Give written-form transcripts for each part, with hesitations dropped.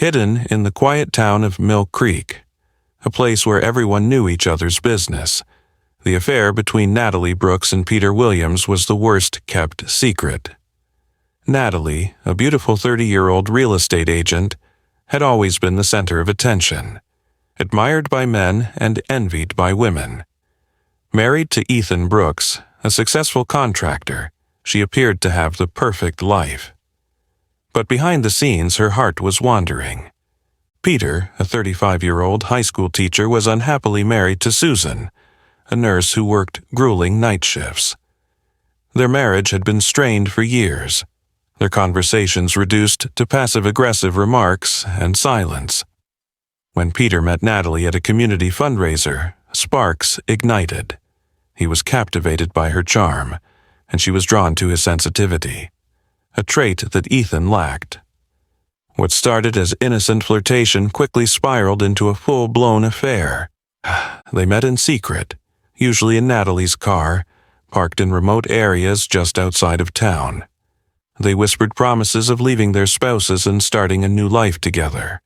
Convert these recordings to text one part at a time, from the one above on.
hidden in the quiet town of Mill Creek, a place where everyone knew each other's business. The affair between Natalie Brooks and Peter Williams was the worst-kept secret. Natalie, a beautiful 30-year-old real estate agent, had always been the center of attention, admired by men and envied by women. Married to Ethan Brooks, a successful contractor, she appeared to have the perfect life. But behind the scenes, her heart was wandering. Peter, a 35-year-old high school teacher, was unhappily married to Susan, a nurse who worked grueling night shifts. Their marriage had been strained for years, their conversations reduced to passive-aggressive remarks and silence. When Peter met Natalie at a community fundraiser, sparks ignited. He was captivated by her charm, and she was drawn to his sensitivity, a trait that Ethan lacked. What started as innocent flirtation quickly spiraled into a full-blown affair. They met in secret, usually in Natalie's car, parked in remote areas just outside of town. They whispered promises of leaving their spouses and starting a new life together.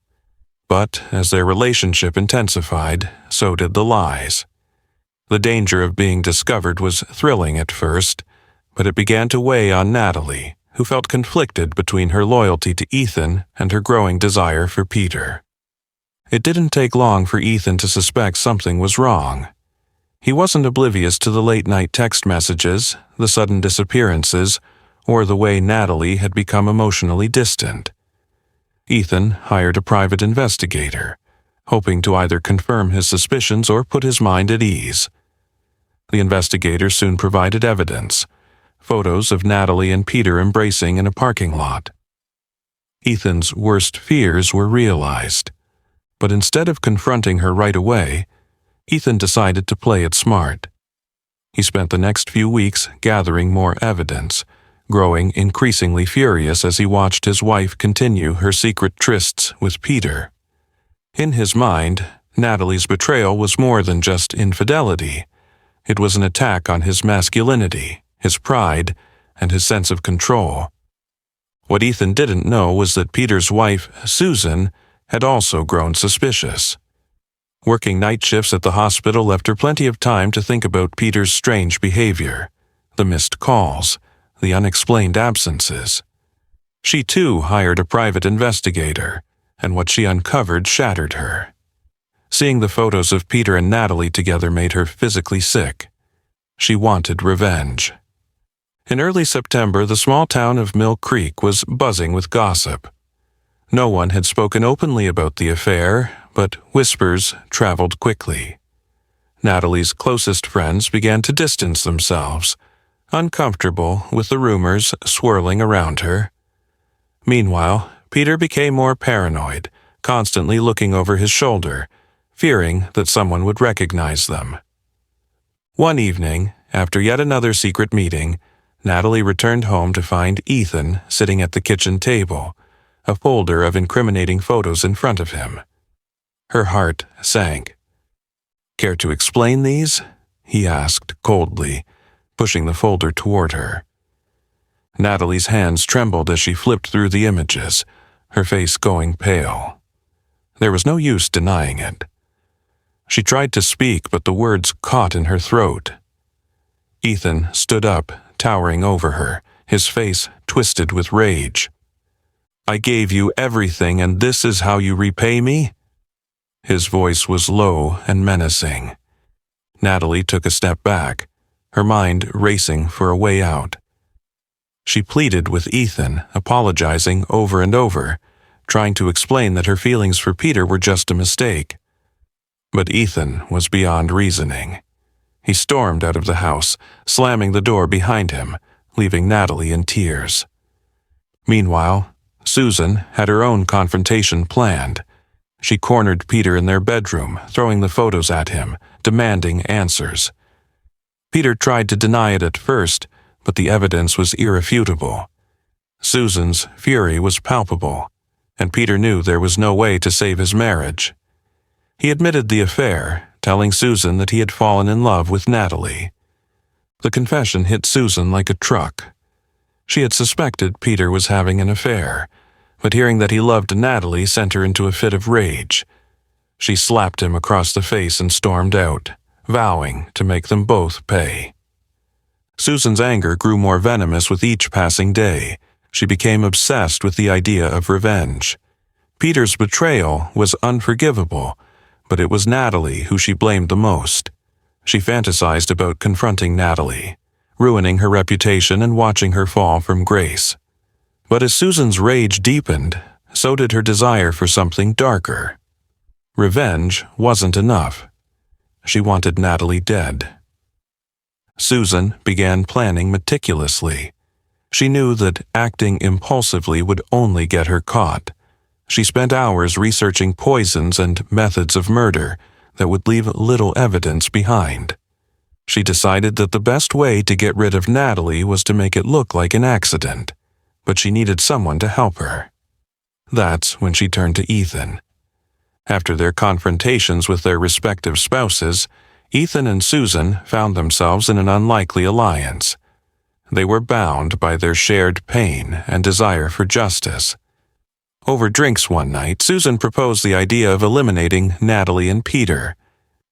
But as their relationship intensified, so did the lies. The danger of being discovered was thrilling at first, but it began to weigh on Natalie, who felt conflicted between her loyalty to Ethan and her growing desire for Peter. It didn't take long for Ethan to suspect something was wrong. He wasn't oblivious to the late-night text messages, the sudden disappearances, or the way Natalie had become emotionally distant. Ethan hired a private investigator, hoping to either confirm his suspicions or put his mind at ease. The investigator soon provided evidence, photos of Natalie and Peter embracing in a parking lot. Ethan's worst fears were realized, but instead of confronting her right away, Ethan decided to play it smart. He spent the next few weeks gathering more evidence, growing increasingly furious as he watched his wife continue her secret trysts with Peter. In his mind, Natalie's betrayal was more than just infidelity. It was an attack on his masculinity, his pride, and his sense of control. What Ethan didn't know was that Peter's wife, Susan, had also grown suspicious. Working night shifts at the hospital left her plenty of time to think about Peter's strange behavior, the missed calls, the unexplained absences. She too hired a private investigator, and what she uncovered shattered her. Seeing the photos of Peter and Natalie together made her physically sick. She wanted revenge. In early September, the small town of Mill Creek was buzzing with gossip. No one had spoken openly about the affair, but whispers traveled quickly. Natalie's closest friends began to distance themselves, uncomfortable with the rumors swirling around her. Meanwhile, Peter became more paranoid, constantly looking over his shoulder, fearing that someone would recognize them. One evening, after yet another secret meeting, Natalie returned home to find Ethan sitting at the kitchen table, a folder of incriminating photos in front of him. Her heart sank. "Care to explain these?" he asked coldly, pushing the folder toward her. Natalie's hands trembled as she flipped through the images, her face going pale. There was no use denying it. She tried to speak, but the words caught in her throat. Ethan stood up, towering over her, his face twisted with rage. "I gave you everything, and this is how you repay me?" His voice was low and menacing. Natalie took a step back, her mind racing for a way out. She pleaded with Ethan, apologizing over and over, trying to explain that her feelings for Peter were just a mistake. But Ethan was beyond reasoning. He stormed out of the house, slamming the door behind him, leaving Natalie in tears. Meanwhile, Susan had her own confrontation planned. She cornered Peter in their bedroom, throwing the photos at him, demanding answers. Peter tried to deny it at first, but the evidence was irrefutable. Susan's fury was palpable, and Peter knew there was no way to save his marriage. He admitted the affair, telling Susan that he had fallen in love with Natalie. The confession hit Susan like a truck. She had suspected Peter was having an affair, but hearing that he loved Natalie sent her into a fit of rage. She slapped him across the face and stormed out, vowing to make them both pay. Susan's anger grew more venomous with each passing day. She became obsessed with the idea of revenge. Peter's betrayal was unforgivable, but it was Natalie who she blamed the most. She fantasized about confronting Natalie, ruining her reputation and watching her fall from grace. But as Susan's rage deepened, so did her desire for something darker. Revenge wasn't enough. She wanted Natalie dead. Susan began planning meticulously. She knew that acting impulsively would only get her caught. She spent hours researching poisons and methods of murder that would leave little evidence behind. She decided that the best way to get rid of Natalie was to make it look like an accident, but she needed someone to help her. That's when she turned to Ethan. After their confrontations with their respective spouses, Ethan and Susan found themselves in an unlikely alliance. They were bound by their shared pain and desire for justice. Over drinks one night, Susan proposed the idea of eliminating Natalie and Peter,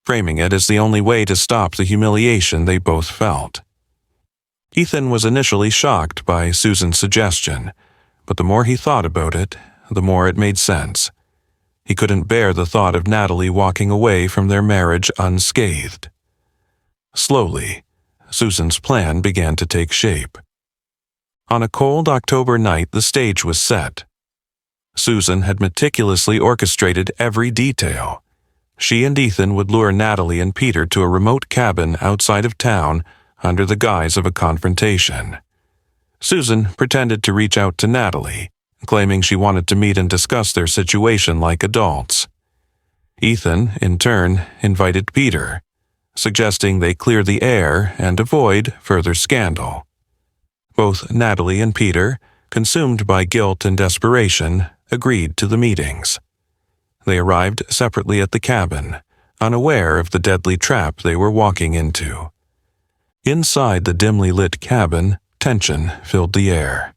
framing it as the only way to stop the humiliation they both felt. Ethan was initially shocked by Susan's suggestion, but the more he thought about it, the more it made sense. He couldn't bear the thought of Natalie walking away from their marriage unscathed. Slowly, Susan's plan began to take shape. On a cold October night, the stage was set. Susan had meticulously orchestrated every detail. She and Ethan would lure Natalie and Peter to a remote cabin outside of town under the guise of a confrontation. Susan pretended to reach out to Natalie, claiming she wanted to meet and discuss their situation like adults. Ethan, in turn, invited Peter, suggesting they clear the air and avoid further scandal. Both Natalie and Peter, consumed by guilt and desperation, agreed to the meetings. They arrived separately at the cabin, unaware of the deadly trap they were walking into. Inside the dimly lit cabin, tension filled the air.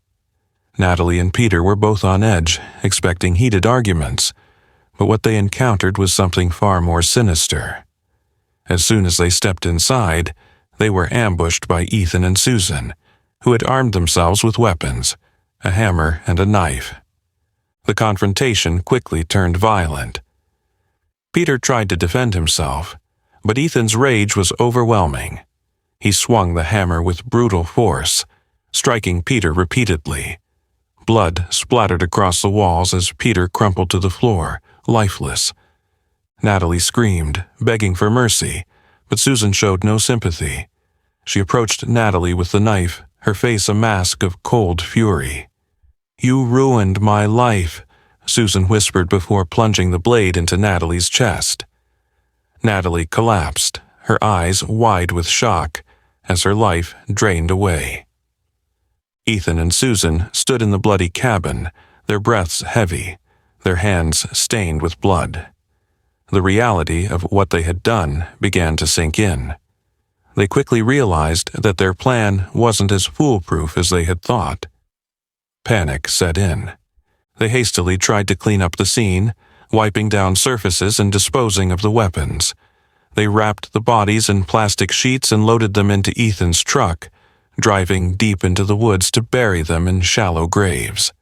Natalie and Peter were both on edge, expecting heated arguments, but what they encountered was something far more sinister. As soon as they stepped inside, they were ambushed by Ethan and Susan, who had armed themselves with weapons, a hammer and a knife. The confrontation quickly turned violent. Peter tried to defend himself, but Ethan's rage was overwhelming. He swung the hammer with brutal force, striking Peter repeatedly. Blood splattered across the walls as Peter crumpled to the floor, lifeless. Natalie screamed, begging for mercy, but Susan showed no sympathy. She approached Natalie with the knife, her face a mask of cold fury. "You ruined my life," Susan whispered before plunging the blade into Natalie's chest. Natalie collapsed, her eyes wide with shock, as her life drained away. Ethan and Susan stood in the bloody cabin, their breaths heavy, their hands stained with blood. The reality of what they had done began to sink in. They quickly realized that their plan wasn't as foolproof as they had thought. Panic set in. They hastily tried to clean up the scene, wiping down surfaces and disposing of the weapons. They wrapped the bodies in plastic sheets and loaded them into Ethan's truck, driving deep into the woods to bury them in shallow graves.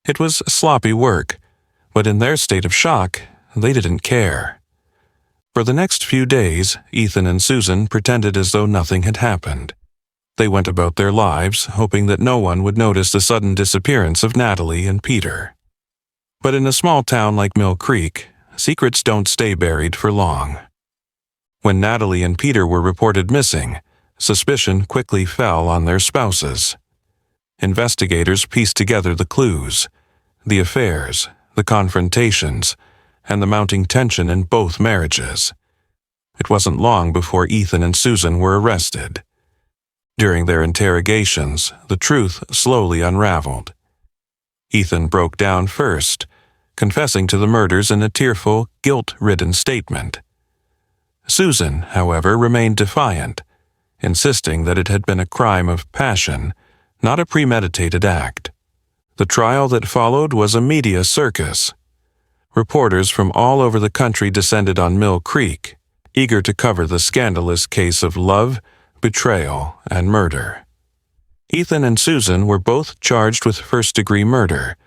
It was sloppy work, but in their state of shock, they didn't care. For the next few days, Ethan and Susan pretended as though nothing had happened. They went about their lives, hoping that no one would notice the sudden disappearance of Natalie and Peter. But in a small town like Mill Creek, secrets don't stay buried for long. When Natalie and Peter were reported missing, suspicion quickly fell on their spouses. Investigators pieced together the clues, the affairs, the confrontations, and the mounting tension in both marriages. It wasn't long before Ethan and Susan were arrested. During their interrogations, the truth slowly unraveled. Ethan broke down first, confessing to the murders in a tearful, guilt-ridden statement. Susan, however, remained defiant, insisting that it had been a crime of passion, not a premeditated act. The trial that followed was a media circus. Reporters from all over the country descended on Mill Creek, eager to cover the scandalous case of love, betrayal, and murder. Ethan and Susan were both charged with first-degree murder,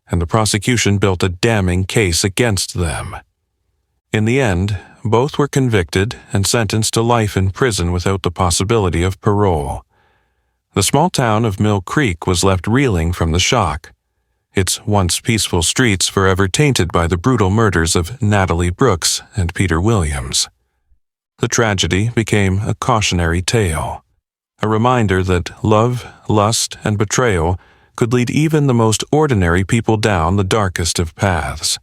and the prosecution built a damning case against them. In the end, both were convicted and sentenced to life in prison without the possibility of parole. The small town of Mill Creek was left reeling from the shock, its once peaceful streets forever tainted by the brutal murders of Natalie Brooks and Peter Williams. The tragedy became a cautionary tale, a reminder that love, lust, and betrayal could lead even the most ordinary people down the darkest of paths.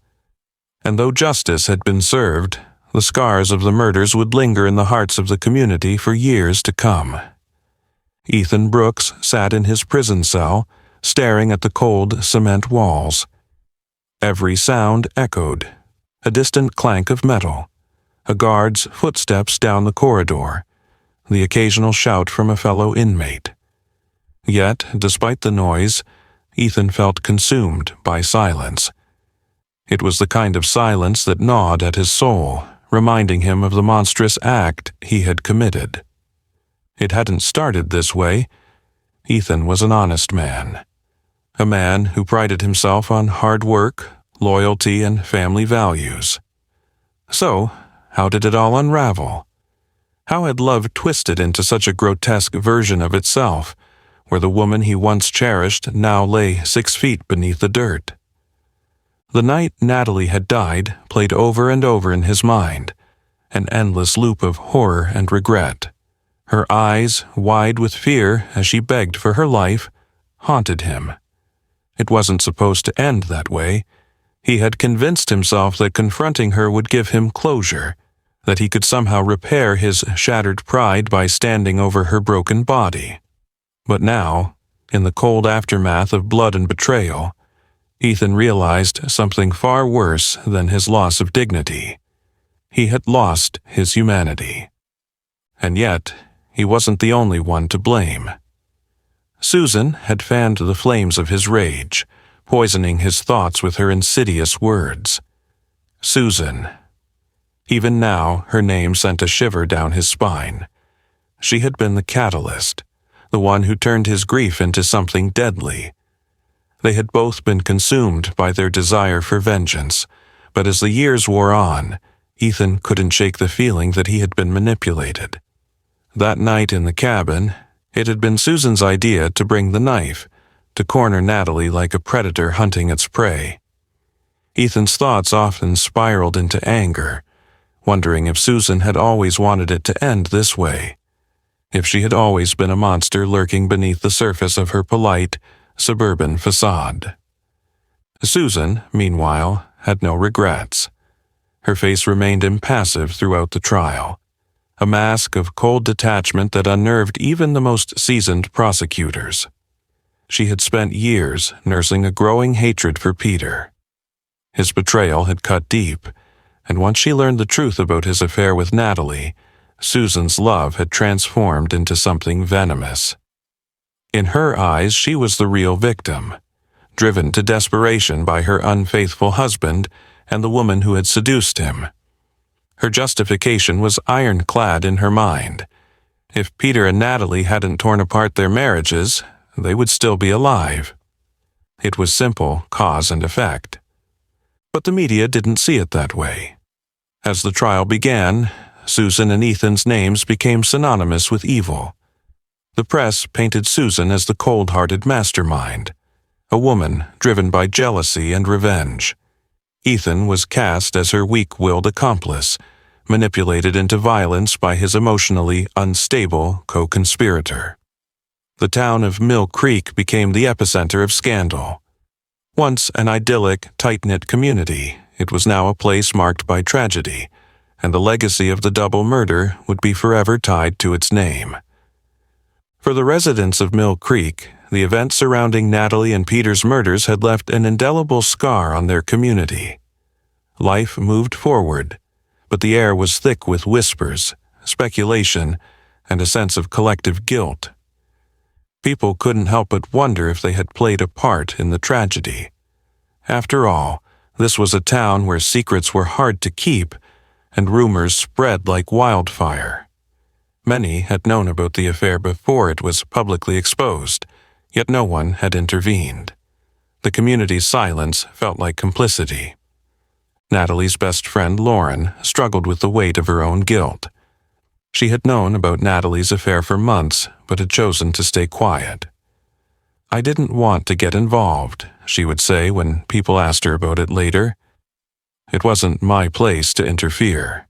And though justice had been served, the scars of the murders would linger in the hearts of the community for years to come. Ethan Brooks sat in his prison cell, staring at the cold cement walls. Every sound echoed: a distant clank of metal, a guard's footsteps down the corridor, the occasional shout from a fellow inmate. Yet, despite the noise, Ethan felt consumed by silence. It was the kind of silence that gnawed at his soul, reminding him of the monstrous act he had committed. It hadn't started this way. Ethan was an honest man. A man who prided himself on hard work, loyalty, and family values. So, how did it all unravel? How had love twisted into such a grotesque version of itself, where the woman he once cherished now lay 6 feet beneath the dirt? The night Natalie had died played over and over in his mind, an endless loop of horror and regret. Her eyes, wide with fear as she begged for her life, haunted him. It wasn't supposed to end that way. He had convinced himself that confronting her would give him closure, that he could somehow repair his shattered pride by standing over her broken body. But now, in the cold aftermath of blood and betrayal, Ethan realized something far worse than his loss of dignity. He had lost his humanity. And yet, he wasn't the only one to blame. Susan had fanned the flames of his rage, poisoning his thoughts with her insidious words. Susan. Even now, her name sent a shiver down his spine. She had been the catalyst, the one who turned his grief into something deadly. They had both been consumed by their desire for vengeance, but as the years wore on, Ethan couldn't shake the feeling that he had been manipulated. That night in the cabin, it had been Susan's idea to bring the knife, to corner Natalie like a predator hunting its prey. Ethan's thoughts often spiraled into anger, wondering if Susan had always wanted it to end this way, if she had always been a monster lurking beneath the surface of her polite, suburban facade. Susan, meanwhile, had no regrets. Her face remained impassive throughout the trial, a mask of cold detachment that unnerved even the most seasoned prosecutors. She had spent years nursing a growing hatred for Peter. His betrayal had cut deep, and once she learned the truth about his affair with Natalie, Susan's love had transformed into something venomous. In her eyes, she was the real victim, driven to desperation by her unfaithful husband and the woman who had seduced him. Her justification was ironclad in her mind. If Peter and Natalie hadn't torn apart their marriages, they would still be alive. It was simple cause and effect. But the media didn't see it that way. As the trial began, Susan and Ethan's names became synonymous with evil. The press painted Susan as the cold-hearted mastermind, a woman driven by jealousy and revenge. Ethan was cast as her weak-willed accomplice, manipulated into violence by his emotionally unstable co-conspirator. The town of Mill Creek became the epicenter of scandal. Once an idyllic, tight-knit community, it was now a place marked by tragedy, and the legacy of the double murder would be forever tied to its name. For the residents of Mill Creek, the events surrounding Natalie and Peter's murders had left an indelible scar on their community. Life moved forward, but the air was thick with whispers, speculation, and a sense of collective guilt. People couldn't help but wonder if they had played a part in the tragedy. After all, this was a town where secrets were hard to keep and rumors spread like wildfire. Many had known about the affair before it was publicly exposed, yet no one had intervened. The community's silence felt like complicity. Natalie's best friend, Lauren, struggled with the weight of her own guilt. She had known about Natalie's affair for months, but had chosen to stay quiet. "I didn't want to get involved," she would say when people asked her about it later. "It wasn't my place to interfere."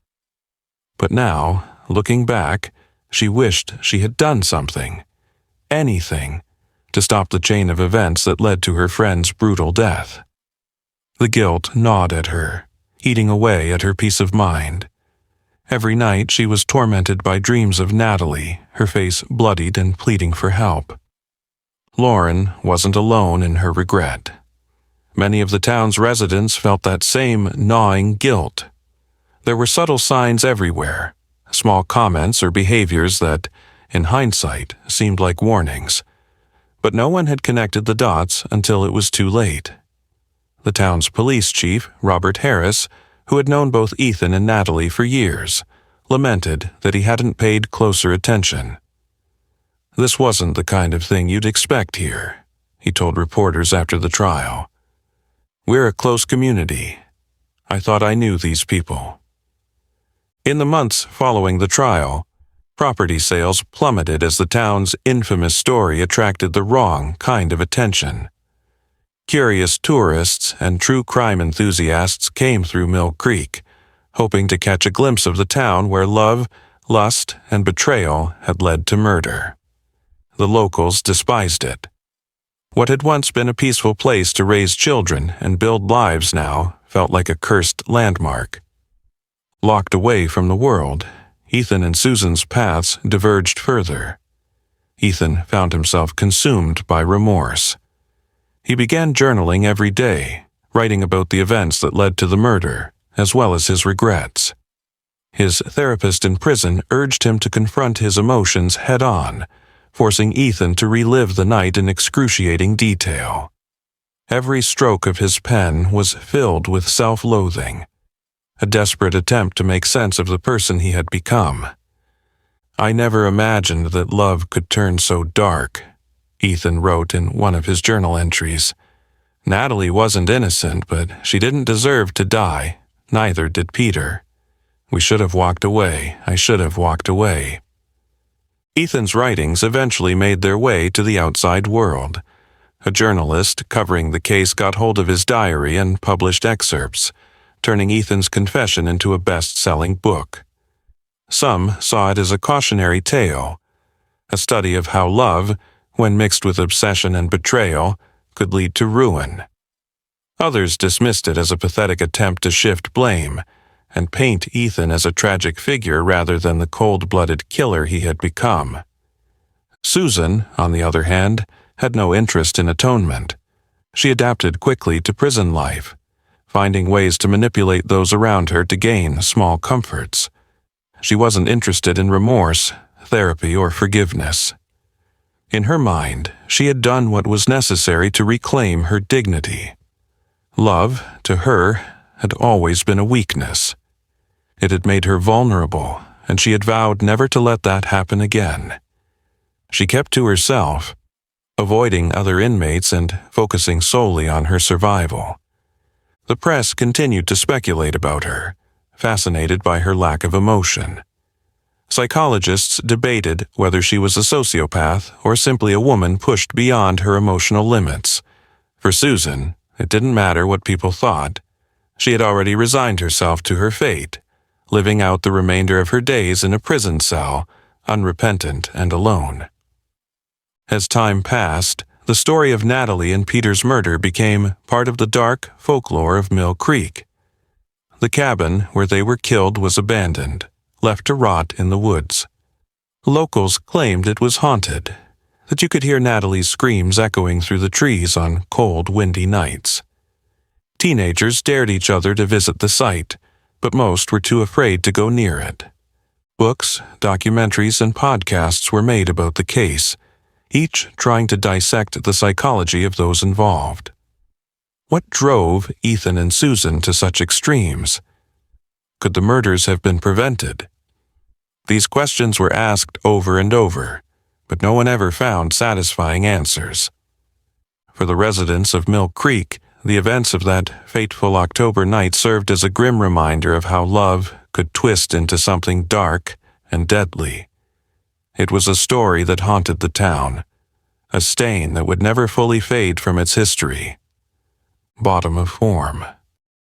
But now, looking back, she wished she had done something, anything, to stop the chain of events that led to her friend's brutal death. The guilt gnawed at her, eating away at her peace of mind. Every night she was tormented by dreams of Natalie, her face bloodied and pleading for help. Lauren wasn't alone in her regret. Many of the town's residents felt that same gnawing guilt. There were subtle signs everywhere, small comments or behaviors that, in hindsight, seemed like warnings. But no one had connected the dots until it was too late. The town's police chief, Robert Harris, who had known both Ethan and Natalie for years, lamented that he hadn't paid closer attention. "This wasn't the kind of thing you'd expect here," he told reporters after the trial. "We're a close community. I thought I knew these people." In the months following the trial, property sales plummeted as the town's infamous story attracted the wrong kind of attention. Curious tourists and true crime enthusiasts came through Mill Creek, hoping to catch a glimpse of the town where love, lust, and betrayal had led to murder. The locals despised it. What had once been a peaceful place to raise children and build lives now felt like a cursed landmark. Locked away from the world, Ethan and Susan's paths diverged further. Ethan found himself consumed by remorse. He began journaling every day, writing about the events that led to the murder, as well as his regrets. His therapist in prison urged him to confront his emotions head-on, forcing Ethan to relive the night in excruciating detail. Every stroke of his pen was filled with self-loathing, a desperate attempt to make sense of the person he had become. "I never imagined that love could turn so dark," Ethan wrote in one of his journal entries. "Natalie wasn't innocent, but she didn't deserve to die. Neither did Peter. We should have walked away. I should have walked away." Ethan's writings eventually made their way to the outside world. A journalist covering the case got hold of his diary and published excerpts, turning Ethan's confession into a best-selling book. Some saw it as a cautionary tale, a study of how love, when mixed with obsession and betrayal, could lead to ruin. Others dismissed it as a pathetic attempt to shift blame and paint Ethan as a tragic figure rather than the cold-blooded killer he had become. Susan, on the other hand, had no interest in atonement. She adapted quickly to prison life, finding ways to manipulate those around her to gain small comforts. She wasn't interested in remorse, therapy, or forgiveness. In her mind, she had done what was necessary to reclaim her dignity. Love, to her, had always been a weakness. It had made her vulnerable, and she had vowed never to let that happen again. She kept to herself, avoiding other inmates and focusing solely on her survival. The press continued to speculate about her, fascinated by her lack of emotion. Psychologists debated whether she was a sociopath or simply a woman pushed beyond her emotional limits. For Susan, it didn't matter what people thought. She had already resigned herself to her fate, living out the remainder of her days in a prison cell, unrepentant and alone. As time passed, the story of Natalie and Peter's murder became part of the dark folklore of Mill Creek. The cabin where they were killed was abandoned, left to rot in the woods. Locals claimed it was haunted, that you could hear Natalie's screams echoing through the trees on cold, windy nights. Teenagers dared each other to visit the site, but most were too afraid to go near it. Books, documentaries, and podcasts were made about the case, each trying to dissect the psychology of those involved. What drove Ethan and Susan to such extremes? Could the murders have been prevented? These questions were asked over and over, but no one ever found satisfying answers. For the residents of Mill Creek, the events of that fateful October night served as a grim reminder of how love could twist into something dark and deadly. It was a story that haunted the town, a stain that would never fully fade from its history. Bottom of form.